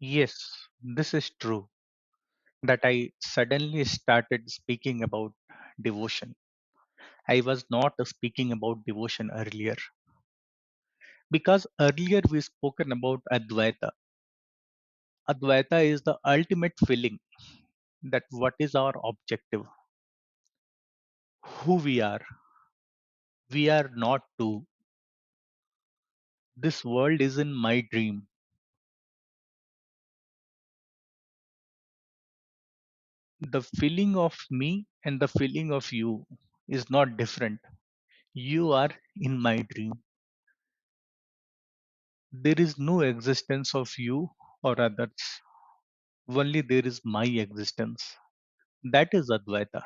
Yes, this is true that I suddenly started speaking about devotion. I was not speaking about devotion earlier because earlier we spoken about Advaita. Advaita is the ultimate feeling that what is our objective, who we are. We are not two. This world is in my dream. The feeling of me and the feeling of you is not different. You are in my dream. There is no existence of you or others. Only there is my existence. That is Advaita.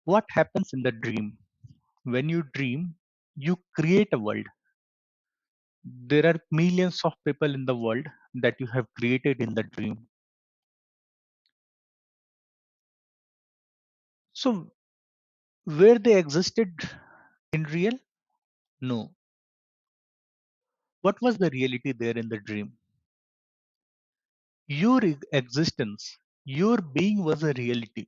What happens in the dream? When you dream, you create a world. There are millions of people in the world that you have created in the dream. So, where they existed in real? No. What was the reality there in the dream? Your existence, your being was a reality.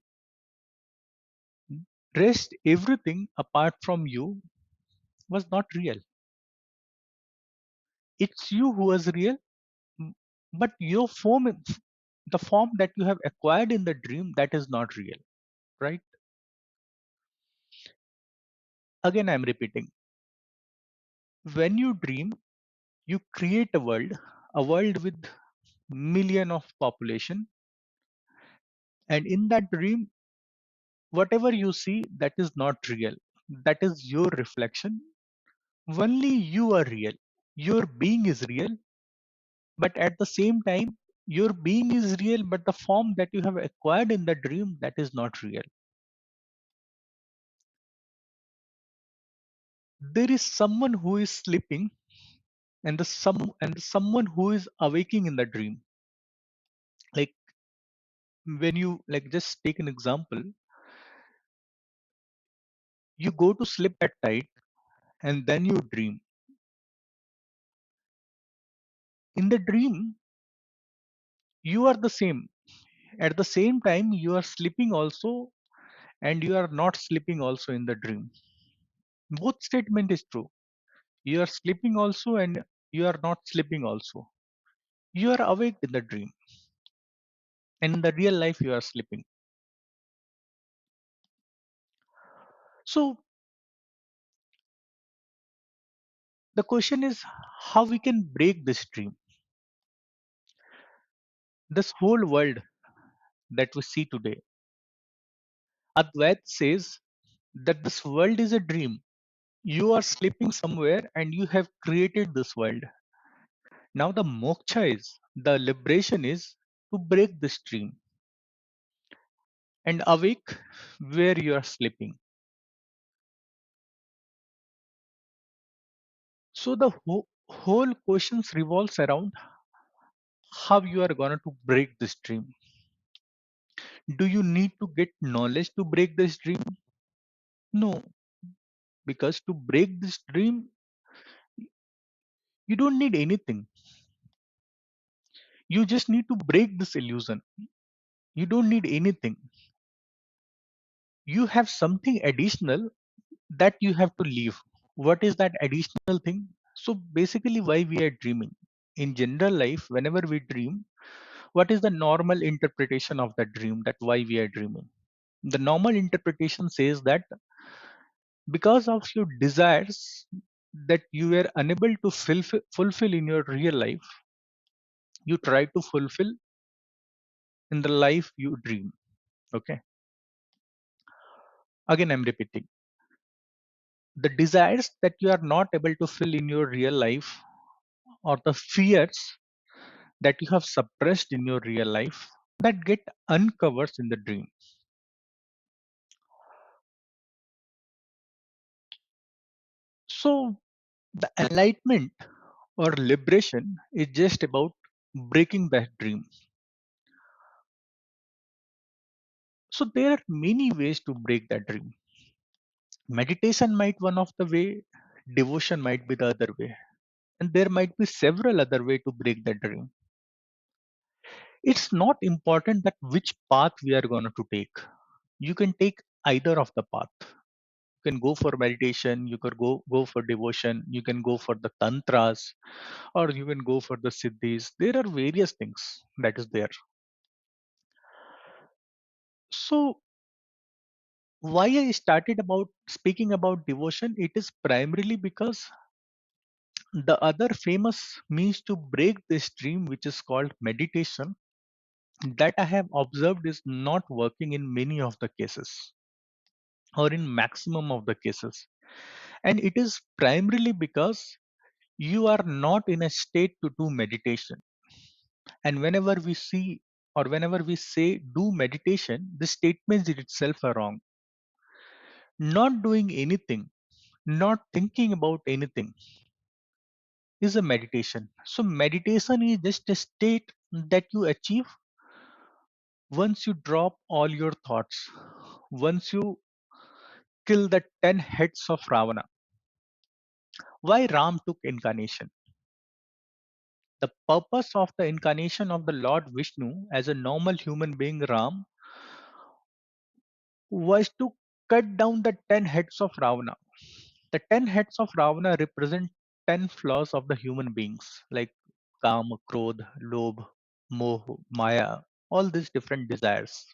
Rest, everything apart from you was not real. It's you who was real, m- but your form, the form that you have acquired in the dream, that is not real, right? Again, I'm repeating. When you dream, you create a world with million of population, and in that dream, whatever you see, that is not real. That is your reflection. Only you are real. Your being is real, but at the same time, your being is real, but the form that you have acquired in the dream, that is not real. There is someone who is sleeping and someone who is awaking in the dream. Like when you like just take an example, you go to sleep at night and then you dream. In the dream, you are the same. At the same time, you are sleeping also and you are not sleeping also in the dream. Both statement is true. You are sleeping also and you are not sleeping also. You are awake in the dream and in the real life you are sleeping. So the question is how we can break this dream. This whole world that we see today. Advait says that this world is a dream. You are sleeping somewhere and you have created this world. Now the moksha is, the liberation is to break this dream and awake where you are sleeping. So the whole questions revolves around how you are going to break this dream. Do you need to get knowledge to break this dream? No, because to break this dream, you don't need anything. You just need to break this illusion. You don't need anything. You have something additional that you have to leave. What is that additional thing? So basically, why we are dreaming? In general life, whenever we dream, what is the normal interpretation of that dream? That why we are dreaming? The normal interpretation says that because of your desires that you were unable to fulfill in your real life, you try to fulfill in the life you dream. Okay. Again, I'm repeating. The desires that you are not able to fill in your real life or the fears that you have suppressed in your real life that get uncovered in the dream. So the enlightenment or liberation is just about breaking that dream. So there are many ways to break that dream. Meditation might one of the way, devotion might be the other way, and there might be several other way to break that dream. It's not important that which path we are going to take. You can take either of the path. You can go for meditation, you can go for devotion, you can go for the tantras, or you can go for the siddhis. There are various things that is there. So why I started about speaking about devotion, it is primarily because the other famous means to break this dream, which is called meditation, that I have observed is not working in many of the cases, or in maximum of the cases. And it is primarily because you are not in a state to do meditation. And whenever we see, or whenever we say do meditation, the statements in itself are wrong. Not doing anything, not thinking about anything is a meditation. So meditation is just a state that you achieve once you drop all your thoughts, once you kill the 10 heads of Ravana. Why Ram took incarnation? The purpose of the incarnation of the Lord Vishnu as a normal human being, Ram, was to cut down the 10 heads of Ravana. The 10 heads of Ravana represent 10 flaws of the human beings, like Kama, Krodh, Lobh, Moh, Maya, all these different desires.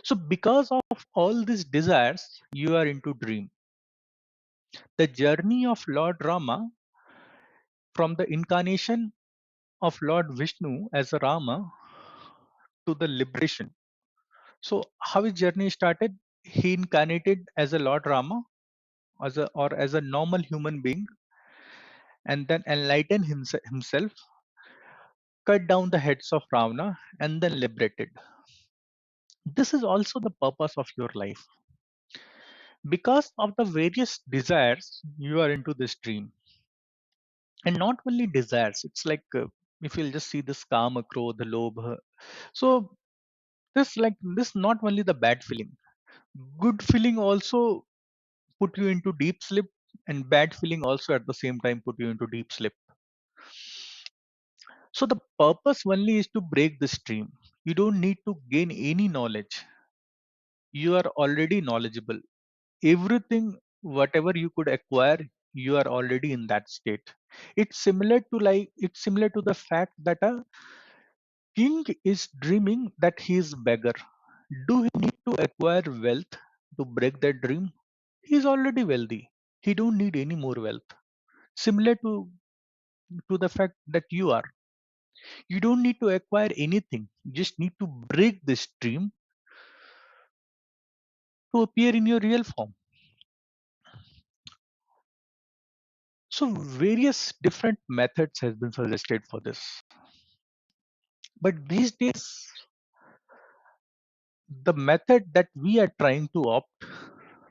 So, because of all these desires, you are into dream. The journey of Lord Rama from the incarnation of Lord Vishnu as a Rama to the liberation. So, how his journey started? He incarnated as a Lord Rama, as a normal human being, and then enlightened himself, cut down the heads of Ravana, and then liberated. This is also the purpose of your life. Because of the various desires, you are into this dream. And not only desires, it's like if you'll just see this kama, krodha, lobha. So this not only the bad feeling, good feeling also put you into deep sleep, and bad feeling also at the same time put you into deep sleep. So the purpose only is to break the stream. You don't need to gain any knowledge. You are already knowledgeable. Everything, whatever you could acquire, you are already in that state. It's similar to the fact that a king is dreaming that he is beggar. Do he need to acquire wealth to break that dream? He is already wealthy. He don't need any more wealth. Similar to the fact that you are. You don't need to acquire anything. You just need to break this dream to appear in your real form. So various different methods has been suggested for this. But these days, the method that we are trying to opt,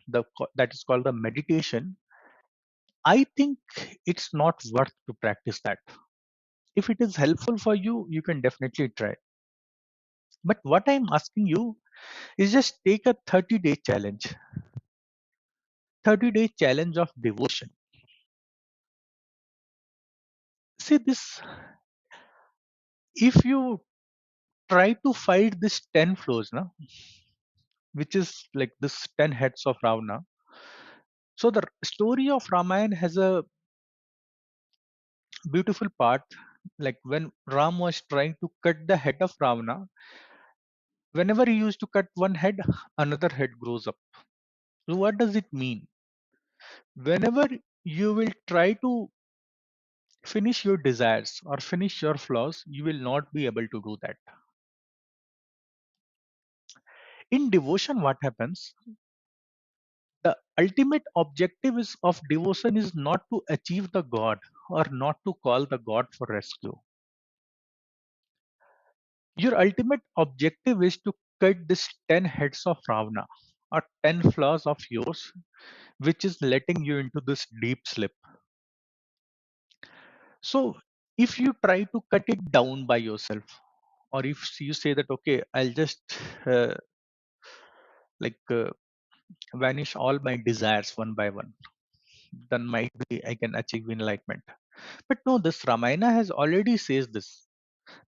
that is called the meditation, I think it's not worth to practice that. If it is helpful for you, you can definitely try. But what I'm asking you is just take a 30-day challenge, 30-day challenge of devotion. See this, if you try to fight this 10 flows, now, which is like this 10 heads of Ravana. So the story of Ramayana has a beautiful part. Like when Ram was trying to cut the head of Ravana, whenever he used to cut one head, another head grows up. So what does it mean? Whenever you will try to finish your desires or finish your flaws, you will not be able to do that. In devotion, what happens? The ultimate objective is of devotion is not to achieve the God or not to call the God for rescue. Your ultimate objective is to cut this 10 heads of Ravana or 10 flaws of yours, which is letting you into this deep sleep. So, if you try to cut it down by yourself, or if you say that, okay, I'll just uh, like vanish all my desires one by one, then might be I can achieve enlightenment. But no, this Ramayana has already says this.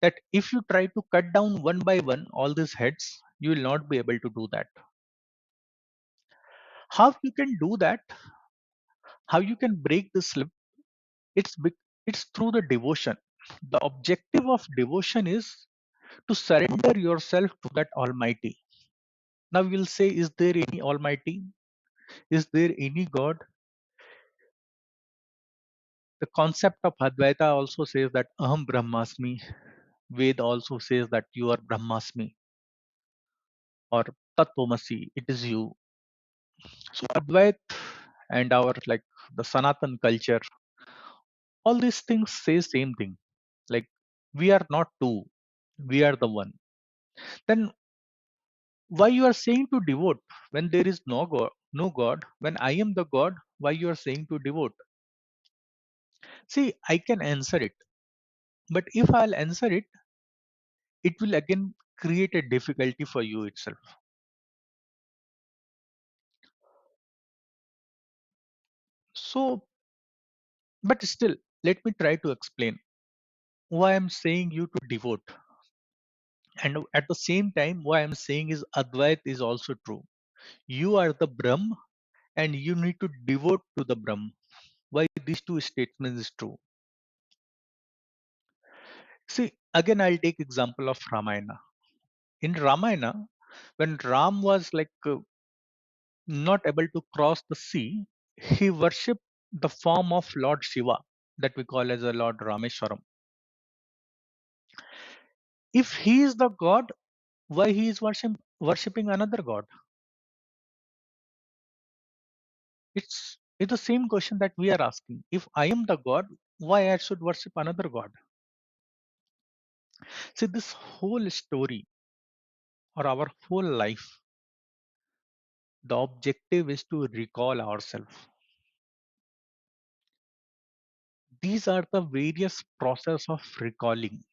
that if you try to cut down one by one all these heads, you will not be able to do that. How you can do that? How you can break the slip? It's it's through the devotion. The objective of devotion is to surrender yourself to that Almighty. Now you'll say, is there any Almighty? Is there any God? The concept of Advaita also says that Aham Brahmasmi. Ved also says that you are Brahmasmi or Tatvamasi, it is you. So Advait and our like the Sanatan culture, all these things say same thing. Like we are not two, we are the one. Then why you are saying to devote when there is no God? No God. When I am the God, why you are saying to devote? See, I can answer it, but if I'll answer it, it will again create a difficulty for you itself. So, but still, let me try to explain why I'm saying you to devote. And at the same time, why I'm saying is Advait is also true. You are the Brahm and you need to devote to the Brahm. Why these two statements is true? See, again, I'll take example of Ramayana. In Ramayana, when Ram was not able to cross the sea, he worshipped the form of Lord Shiva that we call as a Lord Rameshwaram. If he is the god, why he is worshipping another god? It's the same question that we are asking. If I am the god, why I should worship another god? See, this whole story or our whole life, the objective is to recall ourselves. These are the various process of recalling.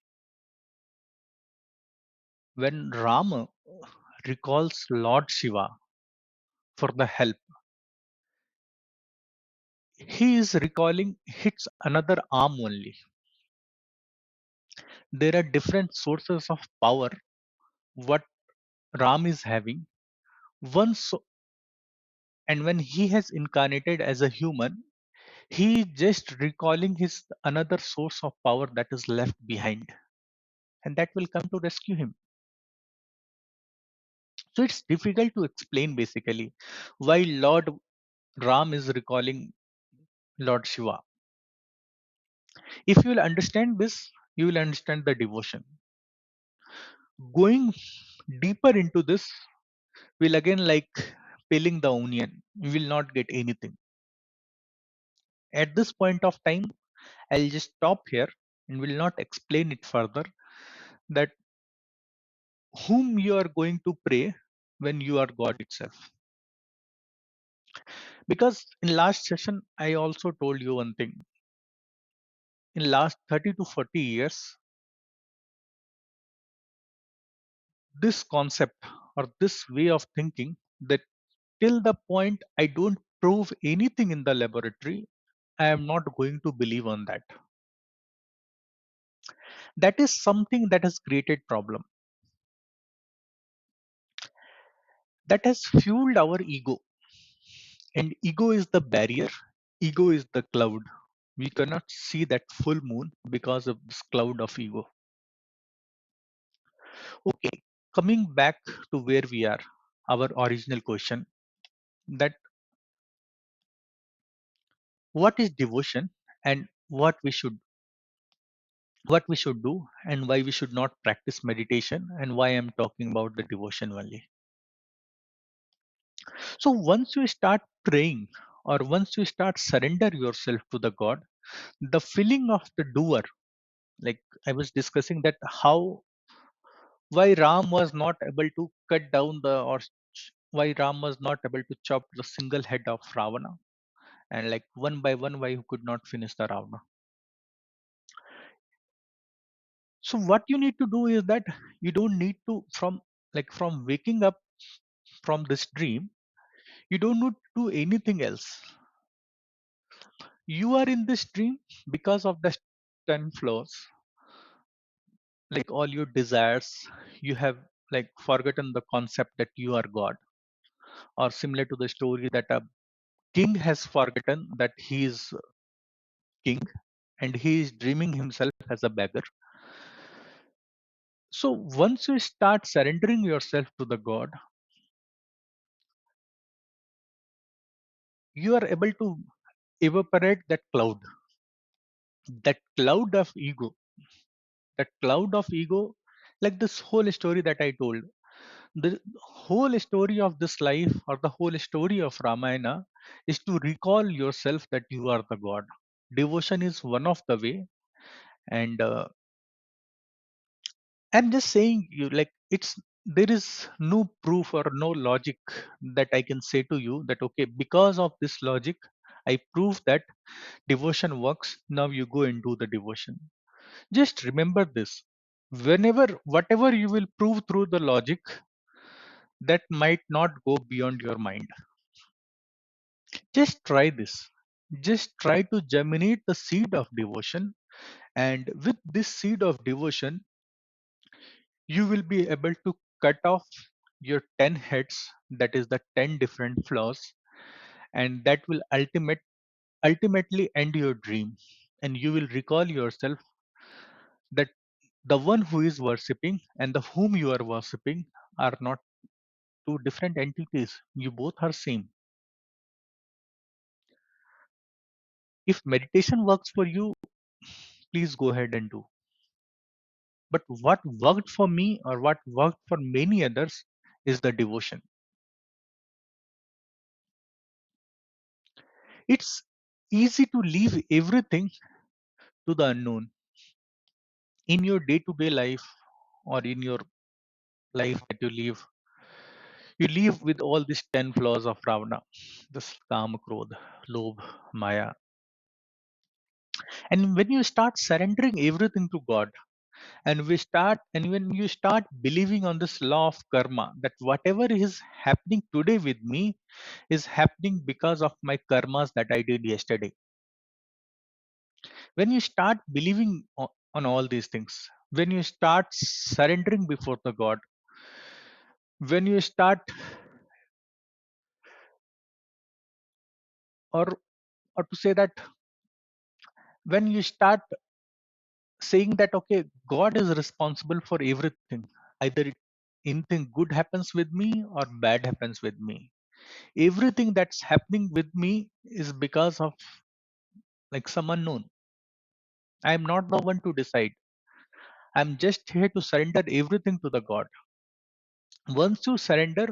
When Rama recalls Lord Shiva for the help, he is recalling hits another arm only. There are different sources of power what Ram is having. One so, and when he has incarnated as a human, he is just recalling his another source of power that is left behind, and that will come to rescue him. So it's difficult to explain basically why Lord Ram is recalling Lord Shiva. If you will understand this, you will understand the devotion. Going deeper into this will again like peeling the onion. You will not get anything. At this point of time, I'll just stop here and will not explain it further that whom you are going to pray when you are God itself. Because in last session, I also told you one thing. In last 30 to 40 years, this concept or this way of thinking that till the point I don't prove anything in the laboratory, I am not going to believe on that. That is something that has created problem. That has fueled our ego. And ego is the barrier. Ego is the cloud. We cannot see that full moon because of this cloud of ego. Okay, coming back to where we are, our original question that what is devotion and what we should do and why we should not practice meditation and why I'm talking about the devotion only. So once you start praying or once you start surrender yourself to the God, the feeling of the doer, like I was discussing that how why Ram was not able to cut down the why Ram was not able to chop the single head of Ravana and like one by one why he could not finish the Ravana. So what you need to do is that you don't need to from waking up from this dream, you don't need to do anything else. You are in this dream because of the 10 floors. like all your desires, you have like forgotten the concept that you are God, or similar to the story that a king has forgotten that he is king and he is dreaming himself as a beggar. So once you start surrendering yourself to the God, you are able to evaporate that cloud of ego, that cloud of ego, like this whole story that I told. The whole story of this life, or the whole story of Ramayana, is to recall yourself that you are the God. Devotion is one of the way, and I'm just saying you like it's there is no proof or no logic that I can say to you that okay, because of this logic, I prove that devotion works. Now you go and do the devotion. Just remember this. Whenever, whatever you will prove through the logic, that might not go beyond your mind. Just try this. Just try to germinate the seed of devotion. And with this seed of devotion, you will be able to cut off your 10 heads, that is the 10 different flaws, and that will ultimately end your dream. And you will recall yourself that the one who is worshipping and the whom you are worshipping are not two different entities. You both are same. If meditation works for you, please go ahead and do. But what worked for me or what worked for many others is the devotion. It's easy to leave everything to the unknown in your day to day life, or in your life that you live. You live with all these 10 flaws of Ravana, this Kama, Krodha, Lobh, Maya. And when you start surrendering everything to God, and when you start believing on this law of karma, that whatever is happening today with me is happening because of my karmas that I did yesterday. When you start believing on all these things, when you start surrendering before the God, when you start, or to say that, when you start saying that okay, God is responsible for everything, either anything good happens with me or bad happens with me, everything that's happening with me is because of like some unknown. I am not the one to decide. I'm just here to surrender everything to the God. Once you surrender,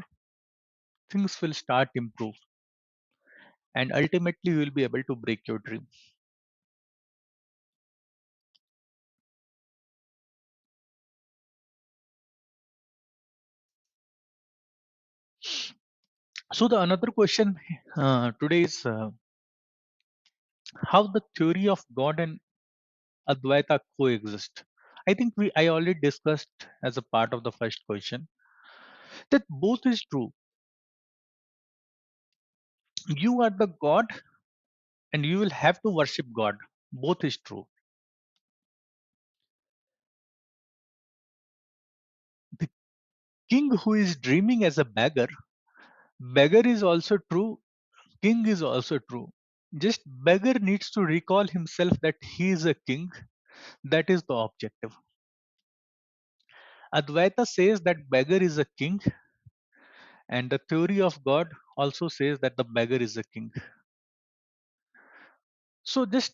things will start improve, and ultimately you will be able to break your dream. So the another question today is how the theory of God and Advaita coexist. I think I already discussed as a part of the first question that both is true. You are the God and you will have to worship God. Both is true. The king who is dreaming as a beggar is also true, king is also true. Just beggar needs to recall himself that he is a king. That is the objective. Advaita says that beggar is a king, and the theory of God also says that the beggar is a king. So just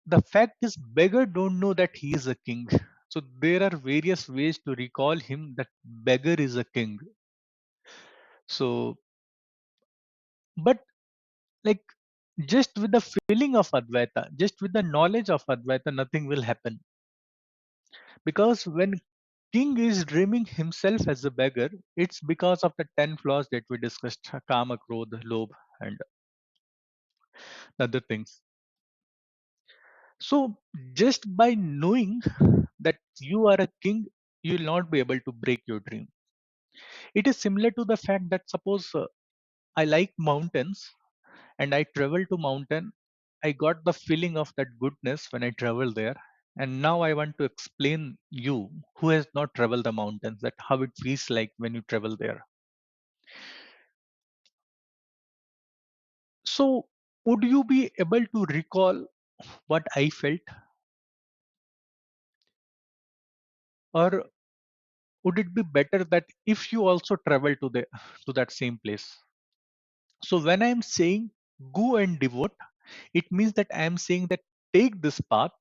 the fact is, beggar don't know that he is a king. So there are various ways to recall him that beggar is a king. So, but like just with the feeling of Advaita, just with the knowledge of Advaita, nothing will happen. Because when king is dreaming himself as a beggar, it's because of the 10 flaws that we discussed: Kama, Krodha, Lobh, and other things. So just by knowing that you are a king, you will not be able to break your dream. It is similar to the fact that suppose I like mountains and I travel to mountain, I got the feeling of that goodness when I travel there. And now I want to explain you who has not traveled the mountains that how it feels like when you travel there. So would you be able to recall what I felt, or would it be better that if you also travel to that same place? So when I'm saying go and devote, it means that I am saying that take this path